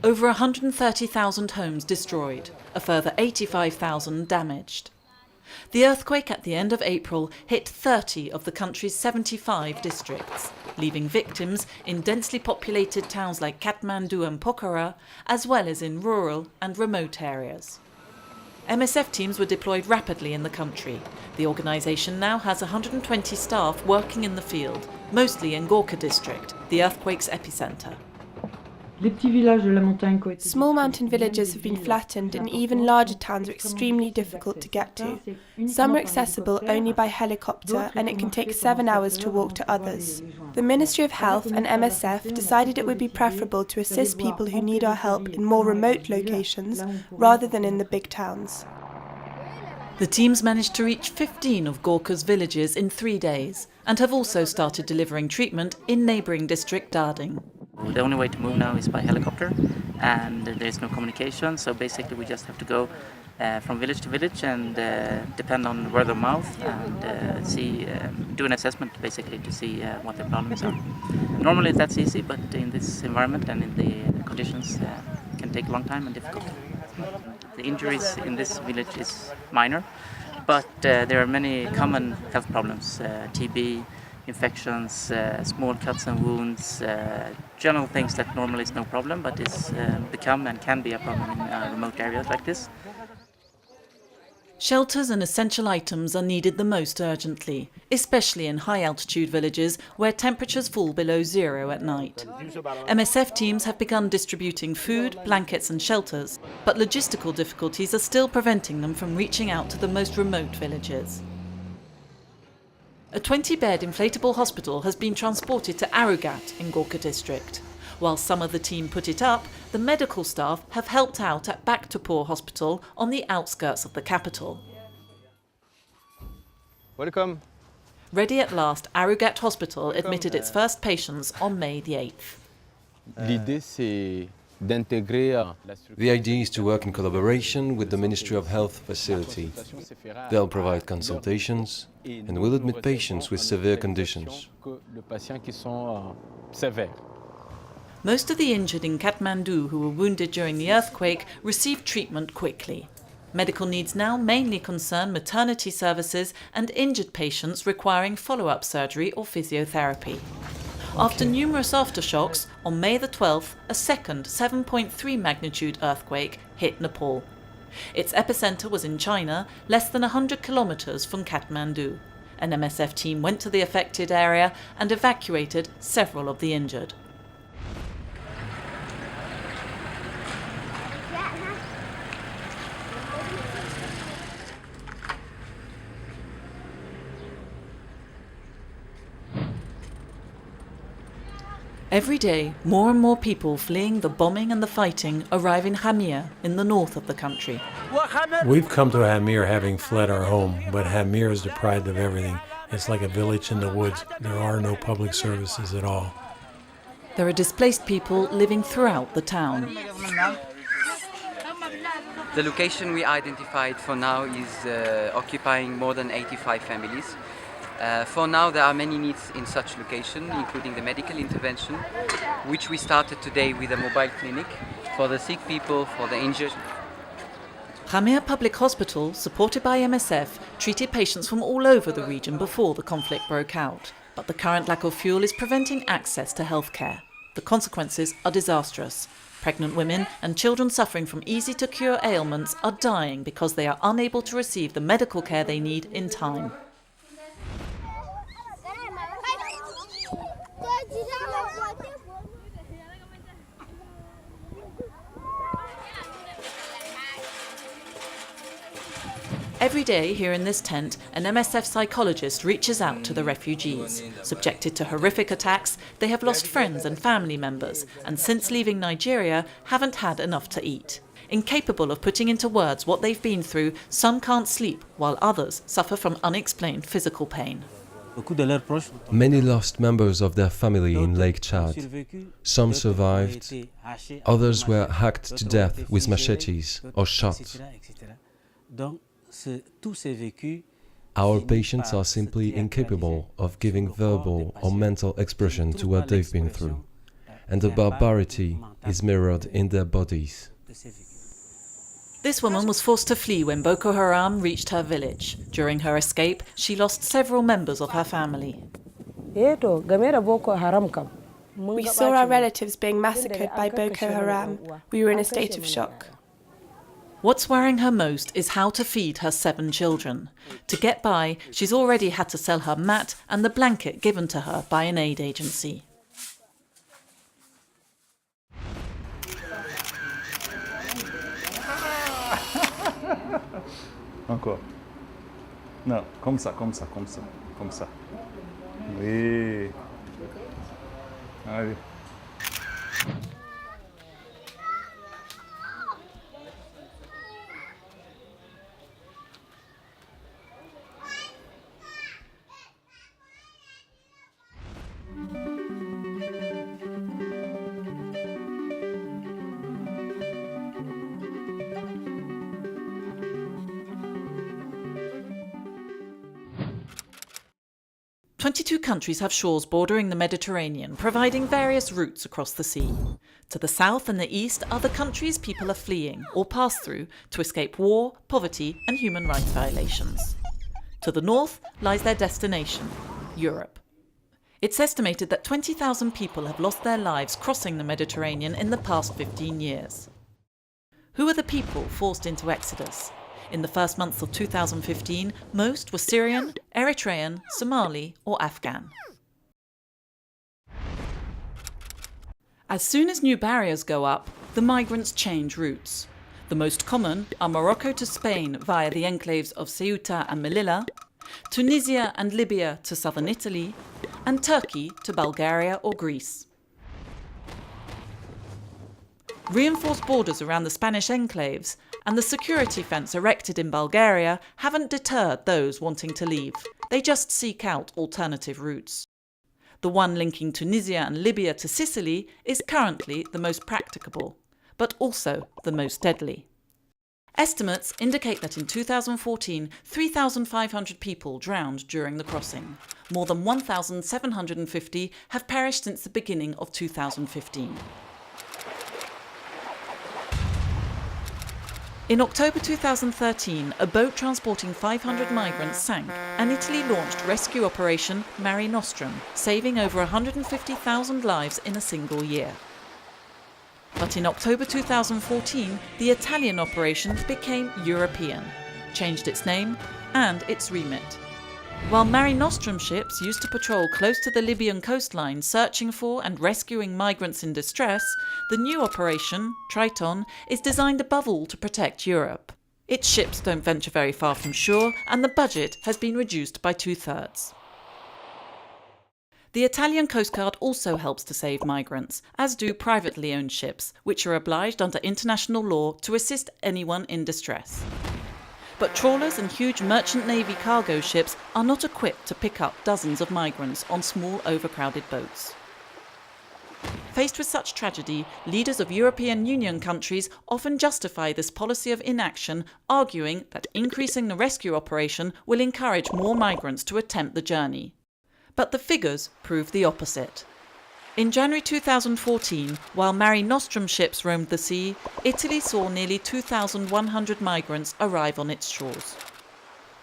Over 130,000 homes destroyed, a further 85,000 damaged. The earthquake at the end of April hit 30 of the country's 75 districts, leaving victims in densely populated towns like Kathmandu and Pokhara, as well as in rural and remote areas. MSF teams were deployed rapidly in the country. The organisation now has 120 staff working in the field, mostly in Gorkha district, the earthquake's epicentre. Small mountain villages have been flattened and even larger towns are extremely difficult to get to. Some are accessible only by helicopter and it can take 7 hours to walk to others. The Ministry of Health and MSF decided it would be preferable to assist people who need our help in more remote locations rather than in the big towns. The teams managed to reach 15 of Gorkha's villages in 3 days and have also started delivering treatment in neighbouring district Darding. The only way to move now is by helicopter, and there is no communication, so basically we just have to go from village to village and depend on word of mouth and do an assessment basically to see what the problems are. Normally that's easy, but in this environment and in the conditions it can take a long time and difficult. The injuries in this village is minor, but there are many common health problems, TB, infections, small cuts and wounds, general things that normally is no problem, but is become and can be a problem in remote areas like this. Shelters and essential items are needed the most urgently, especially in high-altitude villages where temperatures fall below zero at night. MSF teams have begun distributing food, blankets and shelters, but logistical difficulties are still preventing them from reaching out to the most remote villages. A 20-bed inflatable hospital has been transported to Arugat in Gorkha district. While some of the team put it up, the medical staff have helped out at Baktapur Hospital on the outskirts of the capital. Welcome. Ready at last, Arugat Hospital admitted its first patients on May the 8th. The idea is to work in collaboration with the Ministry of Health facility. They'll provide consultations and will admit patients with severe conditions. Most of the injured in Kathmandu who were wounded during the earthquake received treatment quickly. Medical needs now mainly concern maternity services and injured patients requiring follow-up surgery or physiotherapy. After numerous aftershocks, on May the 12th, a second 7.3 magnitude earthquake hit Nepal. Its epicentre was in China, less than 100 kilometres from Kathmandu. An MSF team went to the affected area and evacuated several of the injured. Every day, more and more people fleeing the bombing and the fighting arrive in Hamir, in the north of the country. We've come to Hamir having fled our home, but Hamir is deprived of everything. It's like a village in the woods. There are no public services at all. There are displaced people living throughout the town. The location we identified for now is occupying more than 85 families. For now, there are many needs in such location, including the medical intervention, which we started today with a mobile clinic for the sick people, for the injured. Hamir Public Hospital, supported by MSF, treated patients from all over the region before the conflict broke out. But the current lack of fuel is preventing access to healthcare. The consequences are disastrous. Pregnant women and children suffering from easy-to-cure ailments are dying because they are unable to receive the medical care they need in time. Every day here in this tent, an MSF psychologist reaches out to the refugees. Subjected to horrific attacks, they have lost friends and family members, and since leaving Nigeria, haven't had enough to eat. Incapable of putting into words what they've been through, some can't sleep, while others suffer from unexplained physical pain. Many lost members of their family in Lake Chad. Some survived, others were hacked to death with machetes or shot. Our patients are simply incapable of giving verbal or mental expression to what they've been through, and the barbarity is mirrored in their bodies. This woman was forced to flee when Boko Haram reached her village. During her escape, she lost several members of her family. We saw our relatives being massacred by Boko Haram. We were in a state of shock. What's worrying her most is how to feed her 7 children. To get by, she's already had to sell her mat and the blanket given to her by an aid agency. Encore. Non, comme ça, comme ça, comme ça, comme ça. Oui. Allez. 22 countries have shores bordering the Mediterranean, providing various routes across the sea. To the south and the east are the countries people are fleeing or pass through to escape war, poverty and human rights violations. To the north lies their destination, Europe. It's estimated that 20,000 people have lost their lives crossing the Mediterranean in the past 15 years. Who are the people forced into exodus? In the first months of 2015, most were Syrian, Eritrean, Somali or Afghan. As soon as new barriers go up, the migrants change routes. The most common are Morocco to Spain via the enclaves of Ceuta and Melilla, Tunisia and Libya to southern Italy, and Turkey to Bulgaria or Greece. Reinforced borders around the Spanish enclaves and the security fence erected in Bulgaria haven't deterred those wanting to leave. They just seek out alternative routes. The one linking Tunisia and Libya to Sicily is currently the most practicable, but also the most deadly. Estimates indicate that in 2014, 3,500 people drowned during the crossing. More than 1,750 have perished since the beginning of 2015. In October 2013, a boat transporting 500 migrants sank, and Italy launched rescue operation Mare Nostrum, saving over 150,000 lives in a single year. But in October 2014, the Italian operation became European, changed its name and its remit. While Mare Nostrum ships used to patrol close to the Libyan coastline searching for and rescuing migrants in distress, the new operation, Triton, is designed above all to protect Europe. Its ships don't venture very far from shore and the budget has been reduced by 2/3. The Italian Coast Guard also helps to save migrants, as do privately owned ships, which are obliged under international law to assist anyone in distress. But trawlers and huge merchant navy cargo ships are not equipped to pick up dozens of migrants on small overcrowded boats. Faced with such tragedy, leaders of European Union countries often justify this policy of inaction, arguing that increasing the rescue operation will encourage more migrants to attempt the journey. But the figures prove the opposite. In January 2014, while Mare Nostrum ships roamed the sea, Italy saw nearly 2,100 migrants arrive on its shores.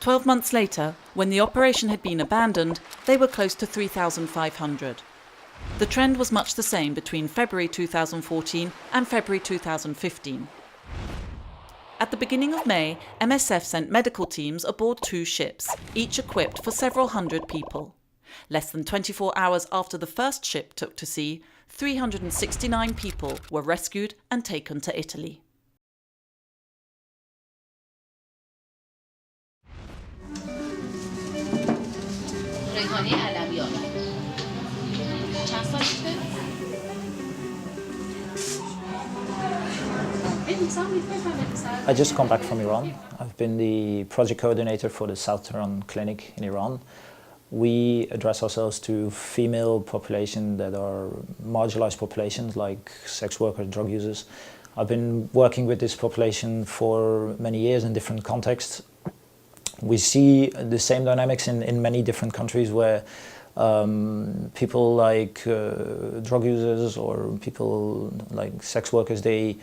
12 months later, when the operation had been abandoned, they were close to 3,500. The trend was much the same between February 2014 and February 2015. At the beginning of May, MSF sent medical teams aboard 2 ships, each equipped for several hundred people. Less than 24 hours after the first ship took to sea, 369 people were rescued and taken to Italy. I just come back from Iran. I've been the project coordinator for the South Tehran clinic in Iran. We address ourselves to female population that are marginalized populations like sex workers, drug users. I've been working with this population for many years in different contexts. We see the same dynamics in many different countries where people like drug users or people like sex workers, they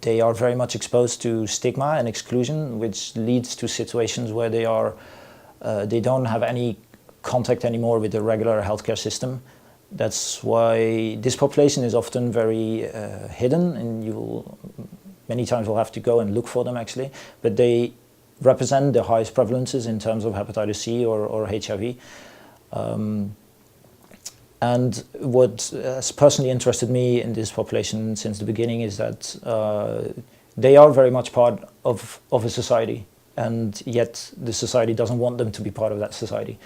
are very much exposed to stigma and exclusion, which leads to situations where they don't have any contact anymore with the regular healthcare system. That's why this population is often very hidden, and many times will have to go and look for them actually, but they represent the highest prevalences in terms of hepatitis C or HIV. And what has personally interested me in this population since the beginning is that they are very much part of a society, and yet the society doesn't want them to be part of that society.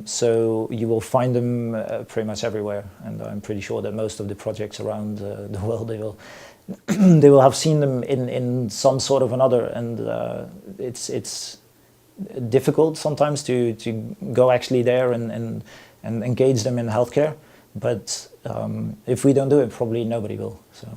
So you will find them pretty much everywhere, and I'm pretty sure that most of the projects around the world, they will have seen them in some sort of another, and it's difficult sometimes to go actually there and engage them in healthcare, but if we don't do it, probably nobody will. So.